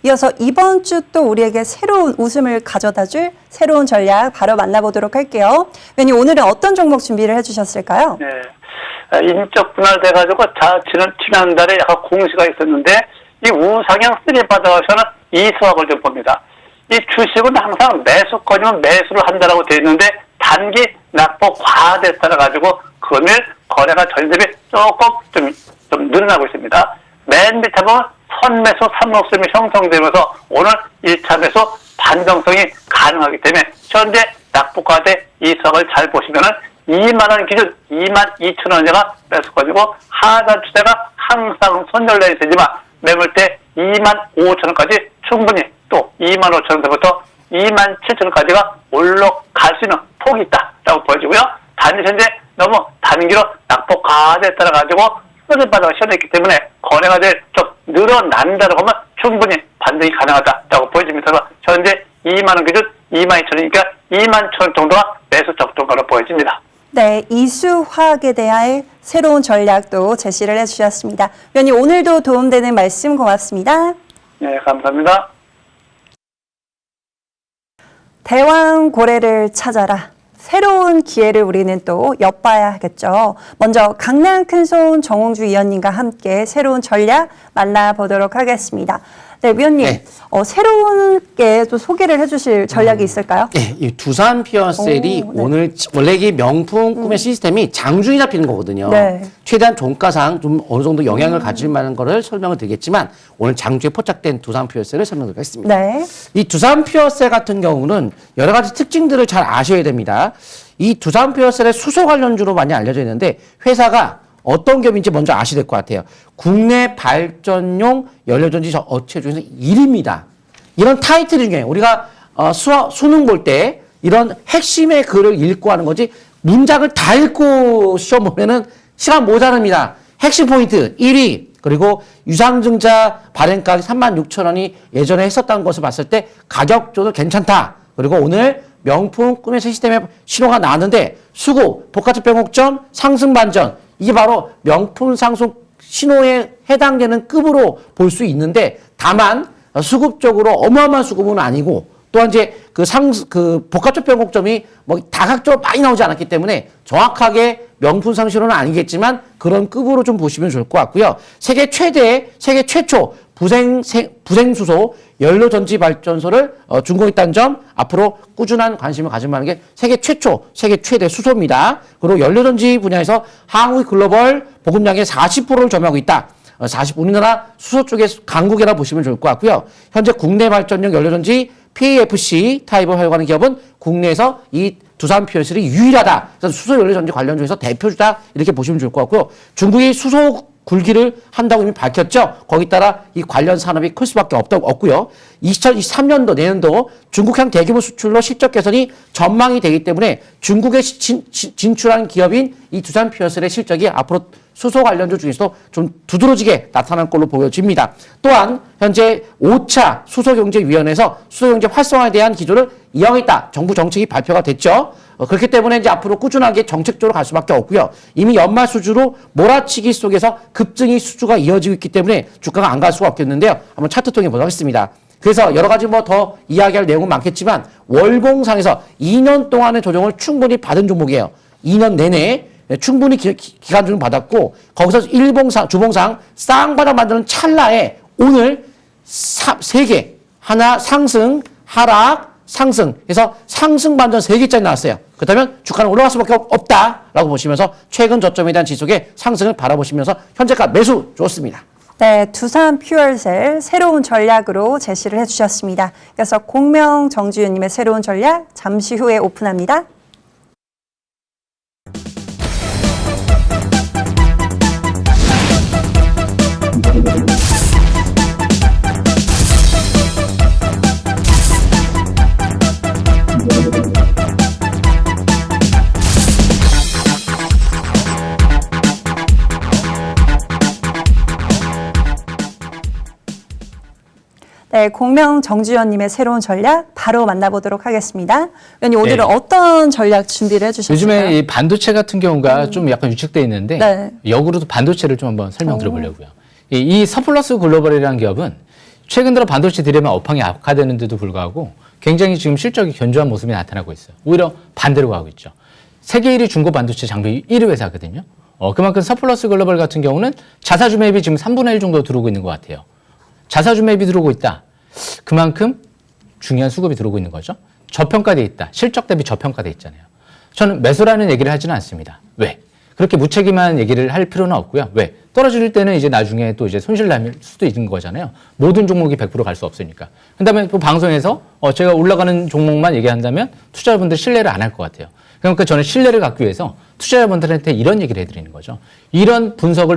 이어서 이번 주 또 우리에게 새로운 웃음을 가져다줄 새로운 전략 바로 만나보도록 할게요. 위원님, 오늘은 어떤 종목 준비를 해주셨을까요? 네. 인적 분할돼가지고 지난달에 약간 공시가 있었는데 이 우상향 쓰리 바닥에서는 이 수학을 좀 봅니다. 이 주식은 항상 매수권이면 매수를 한다라고 되어 있는데 단기 낙폭 과대에 따라 가지고 금일 거래가 전일 대비 조금 좀 늘어나고 있습니다. 맨 밑에 보면 선매수 3목숨이 형성되면서 오늘 1차 매수 반등성이 가능하기 때문에 현재 낙폭 과대 이 수학을 잘 보시면은 2만 원 기준 22,000원대가 매수권이고 하단 추세가 항상 손절내야 되지만 매물대 25,000원까지 충분히 또 25,000원대부터 27,000원까지가 올라갈 수 있는 폭이 있다라고 보여지고요. 단지 현재 너무 단기로 낙폭 과대에 따라 가지고 흐름바닥을 시연했기 때문에 거래가 좀 늘어난다고 하면 충분히 반등이 가능하다라고 보여집니다. 그래서 현재 2만 원 기준 22,000원이니까 21,000원 정도가 매수 적정가로 보여집니다. 네, 이수화학에 대한 새로운 전략도 제시를 해주셨습니다. 위원님, 오늘도 도움되는 말씀 고맙습니다. 네, 감사합니다. 대왕고래를 찾아라. 새로운 기회를 우리는 또 엿봐야 하겠죠. 먼저 강남 큰손 정홍주 위원님과 함께 새로운 전략 만나보도록 하겠습니다. 네, 위원님, 네. 새롭게 또 소개를 해주실 전략이 있을까요? 네, 이 두산 피어셀이 네. 오늘 원래 이 명품 구매 시스템이 장중이 잡히는 거거든요. 네. 최대한 종가상 좀 어느 정도 영향을 가질 만한 거를 설명을 드리겠지만 오늘 장주에 포착된 두산 피어셀을 설명드리겠습니다. 네. 이 두산 피어셀 같은 경우는 여러 가지 특징들을 잘 아셔야 됩니다. 이 두산 피어셀의 수소 관련주로 많이 알려져 있는데 회사가 어떤 기업인지 먼저 아셔야 될 것 같아요. 국내 발전용 연료전지 업체 중에서 1위입니다. 이런 타이틀 중에 우리가 수능 볼 때 이런 핵심의 글을 읽고 하는 거지 문장을 다 읽고 시험 보면은 시간 모자랍니다. 핵심 포인트 1위 그리고 유상증자 발행가격이 36,000원이 예전에 했었다는 것을 봤을 때 가격조도 괜찮다. 그리고 오늘 명품 꿈의 시스템에 신호가 나왔는데 수고, 복합적 변곡점, 상승 반전 이게 바로 명품 상승 신호에 해당되는 급으로 볼 수 있는데 다만 수급적으로 어마어마한 수급은 아니고 또한 이제 그 복합적 변곡점이 뭐 다각적으로 많이 나오지 않았기 때문에 정확하게 명품 상신호는 아니겠지만 그런 급으로 좀 보시면 좋을 것 같고요. 세계 최초 부생수소 연료전지 발전소를 준공했다는 점 앞으로 꾸준한 관심을 가질 만한 게 세계 최대 수소입니다. 그리고 연료전지 분야에서 한국이 글로벌 보급량의 40%를 점유하고 있다. 우리나라 수소 쪽의 강국이라 보시면 좋을 것 같고요. 현재 국내 발전용 연료전지 PAFC 타입을 활용하는 기업은 국내에서 이 두산 피어셀이 유일하다. 그래서 수소 연료전지 관련 중에서 대표주다 이렇게 보시면 좋을 것 같고요. 중국이 수소 굴기를 한다고 이미 밝혔죠. 거기 따라 이 관련 산업이 클 수밖에 없고요. 2023년도 내년도 중국향 대규모 수출로 실적 개선이 전망이 되기 때문에 중국에 진출한 기업인 이 두산 피어셀의 실적이 앞으로 수소 관련주 중에서도 좀 두드러지게 나타날 걸로 보여집니다. 또한 현재 5차 수소경제위원회에서 수소경제 활성화에 대한 기조를 이행했다. 정부 정책이 발표가 됐죠. 그렇기 때문에 이제 앞으로 꾸준하게 정책적으로 갈 수밖에 없고요. 이미 연말 수주로 몰아치기 속에서 급증이 수주가 이어지고 있기 때문에 주가가 안 갈 수가 없겠는데요. 한번 차트 통해 보도록 하겠습니다. 그래서 여러 가지 뭐 더 이야기할 내용은 많겠지만 월봉상에서 2년 동안의 조정을 충분히 받은 종목이에요. 2년 내내 충분히 기간 조정 받았고 거기서 주봉상 쌍바닥 만드는 찰나에 오늘 3개 하나 상승 하락 상승 해서 상승 반전 3개짜리 나왔어요. 그렇다면 주가는 올라갈 수밖에 없다라고 보시면서 최근 저점에 대한 지속의 상승을 바라보시면서 현재가 매수 좋습니다. 네, 두산 퓨얼셀 새로운 전략으로 제시를 해주셨습니다. 그래서 공명 정주윤님의 새로운 전략 잠시 후에 오픈합니다. 네, 공명 정주현님의 새로운 전략 바로 만나보도록 하겠습니다. 위원님, 오늘은 네. 어떤 전략 준비를 해주셨을까요? 요즘에 이 반도체 같은 경우가 좀 약간 유축돼 있는데 네. 역으로도 반도체를 좀 한번 설명드려보려고요. 이 서플러스 글로벌이라는 기업은 최근 들어 반도체 디램의 업황이 악화되는데도 불구하고 굉장히 지금 실적이 견조한 모습이 나타나고 있어요. 오히려 반대로 가고 있죠. 세계 1위 중고 반도체 장비 1위 회사거든요. 그만큼 서플러스 글로벌 같은 경우는 자사주 매입이 지금 3분의 1 정도 들어오고 있는 것 같아요. 자사주 매입이 들어오고 있다. 그만큼 중요한 수급이 들어오고 있는 거죠. 저평가돼 있다. 실적 대비 저평가돼 있잖아요. 저는 매수라는 얘기를 하지는 않습니다. 왜? 그렇게 무책임한 얘기를 할 필요는 없고요. 왜? 떨어질 때는 이제 나중에 또 이제 손실 날 수도 있는 거잖아요. 모든 종목이 100% 갈 수 없으니까. 그 다음에 또 방송에서 제가 올라가는 종목만 얘기한다면 투자자분들 신뢰를 안 할 것 같아요. 그러니까 저는 신뢰를 갖기 위해서 투자자분들한테 이런 얘기를 해드리는 거죠. 이런 분석을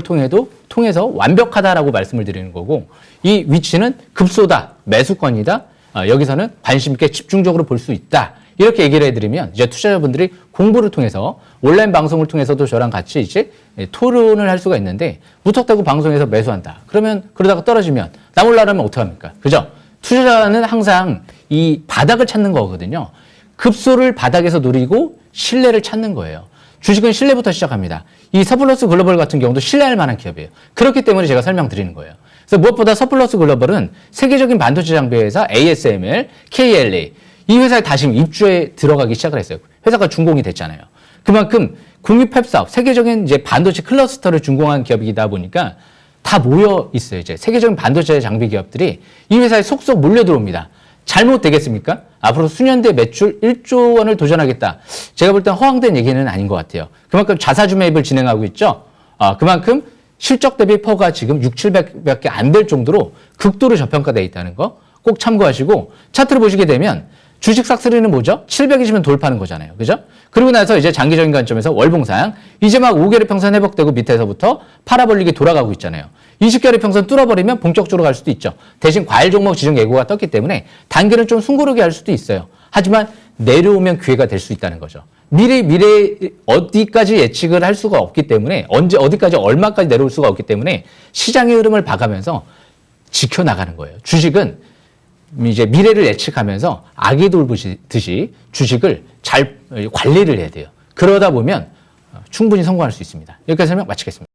통해서 완벽하다라고 말씀을 드리는 거고, 이 위치는 급소다, 매수권이다, 여기서는 관심 있게 집중적으로 볼 수 있다. 이렇게 얘기를 해드리면 이제 투자자분들이 공부를 통해서 온라인 방송을 통해서도 저랑 같이 이제 토론을 할 수가 있는데, 무턱대고 방송에서 매수한다. 그러면 그러다가 떨어지면 나 몰라라면 어떡합니까? 그죠? 투자자는 항상 이 바닥을 찾는 거거든요. 급소를 바닥에서 노리고 신뢰를 찾는 거예요. 주식은 신뢰부터 시작합니다. 이 서플러스 글로벌 같은 경우도 신뢰할 만한 기업이에요. 그렇기 때문에 제가 설명드리는 거예요. 그래서 무엇보다 서플러스 글로벌은 세계적인 반도체 장비 회사 ASML, KLA 이 회사에 다시 입주에 들어가기 시작을 했어요. 회사가 준공이 됐잖아요. 그만큼 국립팹 사업, 세계적인 이제 반도체 클러스터를 준공한 기업이다 보니까 다 모여 있어요. 이제 세계적인 반도체 장비 기업들이 이 회사에 속속 몰려 들어옵니다. 잘못 되겠습니까? 앞으로 수년 뒤에 매출 1조 원을 도전하겠다. 제가 볼 땐 허황된 얘기는 아닌 것 같아요. 그만큼 자사주 매입을 진행하고 있죠. 그만큼 실적 대비 퍼가 지금 6, 700밖에 안 될 정도로 극도로 저평가되어 있다는 거 꼭 참고하시고, 차트를 보시게 되면 주식 싹쓸이는 뭐죠? 720은 돌파하는 거잖아요. 그죠? 그리고 나서 이제 장기적인 관점에서 월봉상 이제 막 5개월의 평선 회복되고 밑에서부터 파라볼릭이 돌아가고 있잖아요. 20개월의 평선 뚫어버리면 본격적으로 갈 수도 있죠. 대신 과일 종목 지정 예고가 떴기 때문에 단기는 좀 숨고르게 할 수도 있어요. 하지만 내려오면 기회가 될 수 있다는 거죠. 미래 어디까지 예측을 할 수가 없기 때문에, 어디까지 얼마까지 내려올 수가 없기 때문에 시장의 흐름을 봐가면서 지켜나가는 거예요. 주식은 이제 미래를 예측하면서 아기 돌보듯이 주식을 잘 관리를 해야 돼요. 그러다 보면 충분히 성공할 수 있습니다. 여기까지 설명 마치겠습니다.